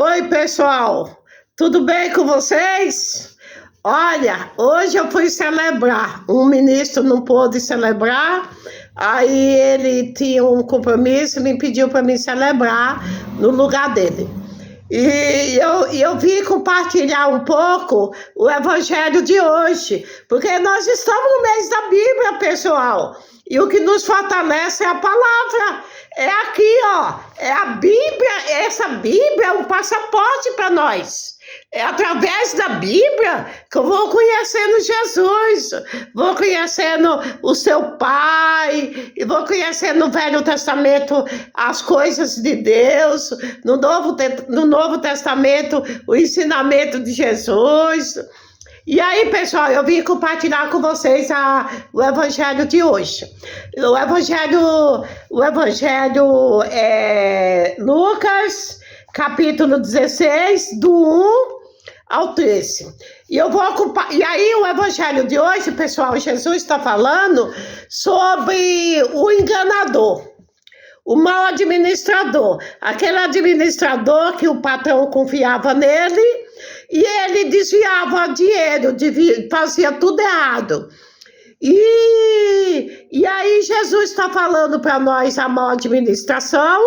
Oi, pessoal, tudo bem com vocês? Olha, hoje eu fui celebrar. Um ministro não pôde celebrar, aí ele tinha um compromisso e me pediu para me celebrar no lugar dele. E eu vim compartilhar um pouco o evangelho de hoje, porque nós estamos no mês da Bíblia, pessoal. E o que nos fortalece é a palavra. É aqui, ó. É a Bíblia. Essa Bíblia é um passaporte para nós. É através da Bíblia que eu vou conhecendo Jesus, vou conhecendo o seu Pai, e vou conhecendo no Velho Testamento as coisas de Deus, no Novo Testamento o ensinamento de Jesus. E aí, pessoal, eu vim compartilhar com vocês o evangelho de hoje. O evangelho é Lucas, capítulo 16, do 1 ao 13. E aí, o evangelho de hoje, pessoal, Jesus está falando sobre o enganador, o mau administrador, aquele administrador que o patrão confiava nele e ele desviava dinheiro, fazia tudo errado. E aí Jesus está falando para nós a má administração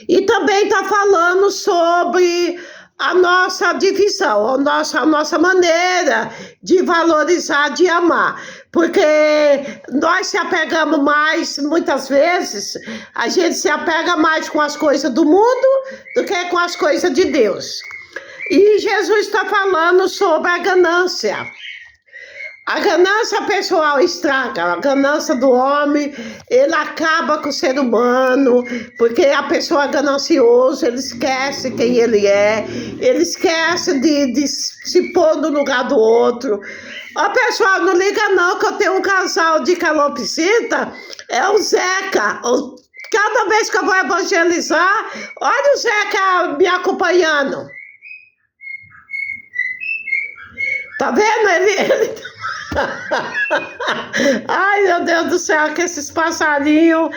e também está falando sobre a nossa divisão, a nossa maneira de valorizar, de amar. Porque nós se apegamos mais, muitas vezes, a gente se apega mais com as coisas do mundo do que com as coisas de Deus. E Jesus está falando sobre a ganância. A ganância pessoal estraga, a ganância do homem, ele acaba com o ser humano, porque a pessoa gananciosa, ele esquece quem ele é, ele esquece de se pôr no lugar do outro. Ó, pessoal, não liga não que eu tenho um casal de calopsita, é o Zeca. Cada vez que eu vou evangelizar, olha o Zeca me acompanhando. Tá vendo? Ele... Ai, meu Deus do céu, que esses passarinhos...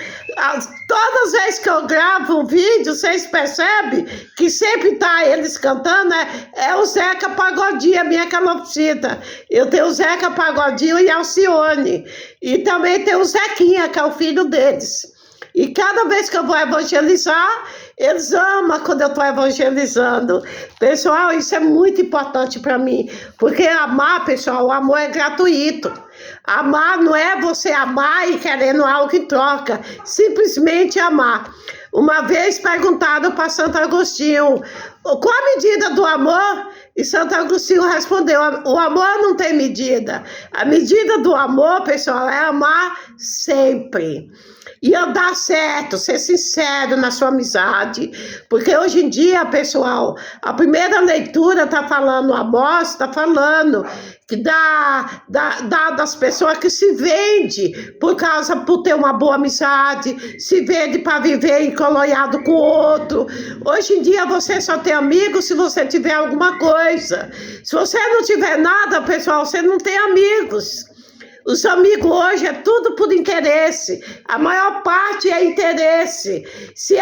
Todas as vezes que eu gravo um vídeo, vocês percebem que sempre tá eles cantando, é o Zeca Pagodinho, a minha calopsita. Eu tenho o Zeca Pagodinho e a Alcione. E também tem o Zequinha, que é o filho deles. E cada vez que eu vou evangelizar, eles amam quando eu estou evangelizando. Pessoal, isso é muito importante para mim. Porque amar, pessoal, o amor é gratuito. Amar não é você amar e querendo algo em troca. Simplesmente amar. Uma vez perguntado para Santo Agostinho, qual a medida do amor? E Santo Agostinho respondeu, o amor não tem medida. A medida do amor, pessoal, é amar sempre. E andar certo, ser sincero na sua amizade. Porque hoje em dia, pessoal, a primeira leitura está falando, Amós está falando que das pessoas que se vende por ter uma boa amizade, se vende para viver encolonhado com o outro. Hoje em dia você só tem amigos se você tiver alguma coisa. Se você não tiver nada, pessoal, você não tem amigos. Os amigos hoje é tudo por interesse. A maior parte é interesse. Se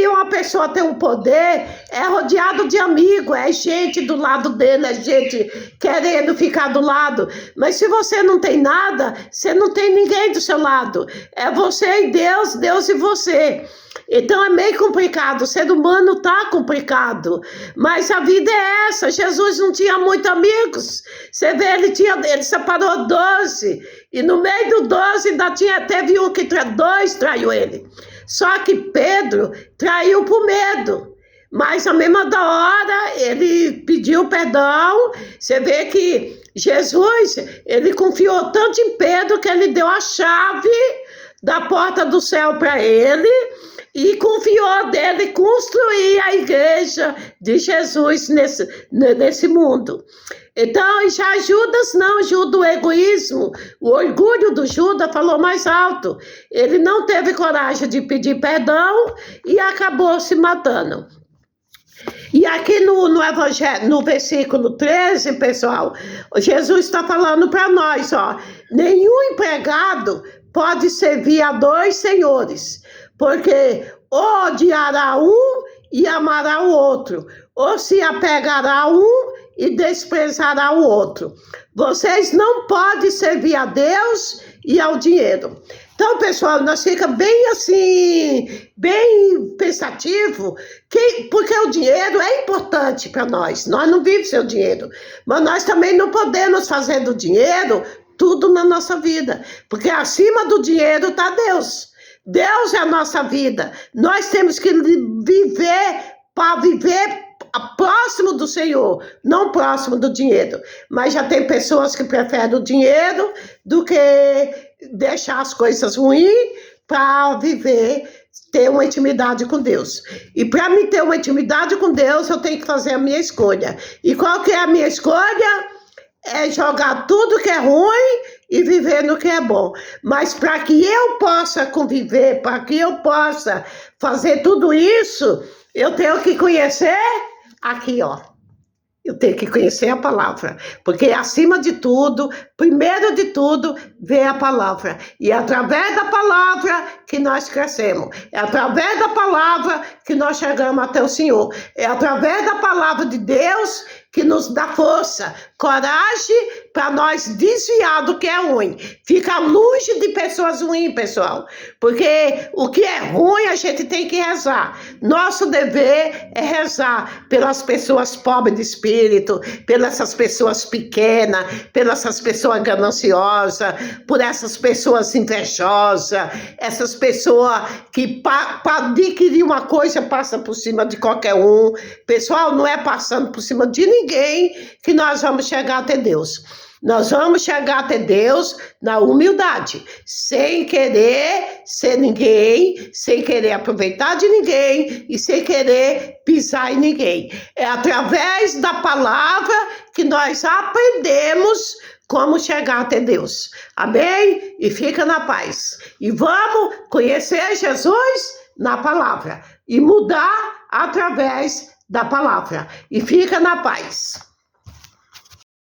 uma pessoa tem um poder, é rodeado de amigos, é gente do lado dele, é gente querendo ficar do lado. Mas se você não tem nada, você não tem ninguém do seu lado. É você e Deus, Deus e você. Então é meio complicado, o ser humano está complicado, mas a vida é essa. Jesus não tinha muitos amigos, você vê, ele separou 12, e no meio do 12 ainda teve um que 2 traiu ele, só que Pedro traiu por medo, mas na mesma hora ele pediu perdão. Você vê que Jesus, ele confiou tanto em Pedro que ele deu a chave da porta do céu para ele, e confiou dele construir a igreja de Jesus nesse mundo. Então, já Judas não, Judas, o egoísmo, o orgulho do Judas falou mais alto. Ele não teve coragem de pedir perdão e acabou se matando. E aqui no Evangelho, no versículo 13, pessoal, Jesus está falando para nós, ó, nenhum empregado pode servir a 2 senhores, porque ou odiará um e amará o outro, ou se apegará a um e desprezará o outro. Vocês não podem servir a Deus e ao dinheiro. Então, pessoal, nós ficamos bem assim, bem pensativo, porque o dinheiro é importante para nós. Nós não vivemos sem o dinheiro, mas nós também não podemos fazer do dinheiro tudo na nossa vida, porque acima do dinheiro está Deus. Deus é a nossa vida. Nós temos que viver para viver próximo do Senhor, não próximo do dinheiro. Mas já tem pessoas que preferem o dinheiro do que deixar as coisas ruins para viver, ter uma intimidade com Deus. E para mim ter uma intimidade com Deus, eu tenho que fazer a minha escolha. E qual que é a minha escolha? É jogar tudo que é ruim e viver no que é bom. Mas para que eu possa conviver, para que eu possa fazer tudo isso, eu tenho que conhecer aqui, ó. Eu tenho que conhecer a palavra, porque acima de tudo, primeiro de tudo, vem a palavra. E é através da palavra que nós crescemos. É através da palavra que nós chegamos até o Senhor. É através da palavra de Deus que nos dá força, coragem para nós desviar do que é ruim. Ficar longe de pessoas ruins, pessoal. Porque o que é ruim a gente tem que rezar. Nosso dever é rezar pelas pessoas pobres de espírito, pelas essas pessoas pequenas, pelas essas pessoas gananciosas, por essas pessoas invejosas, essas pessoas que para adquirir uma coisa passa por cima de qualquer um. Pessoal, não é passando por cima de ninguém que nós vamos chegar até Deus. Nós vamos chegar até Deus na humildade, sem querer ser ninguém, sem querer aproveitar de ninguém e sem querer pisar em ninguém. É através da palavra que nós aprendemos como chegar até Deus. Amém? E fica na paz. E vamos conhecer Jesus na palavra e mudar através da palavra. E fica na paz.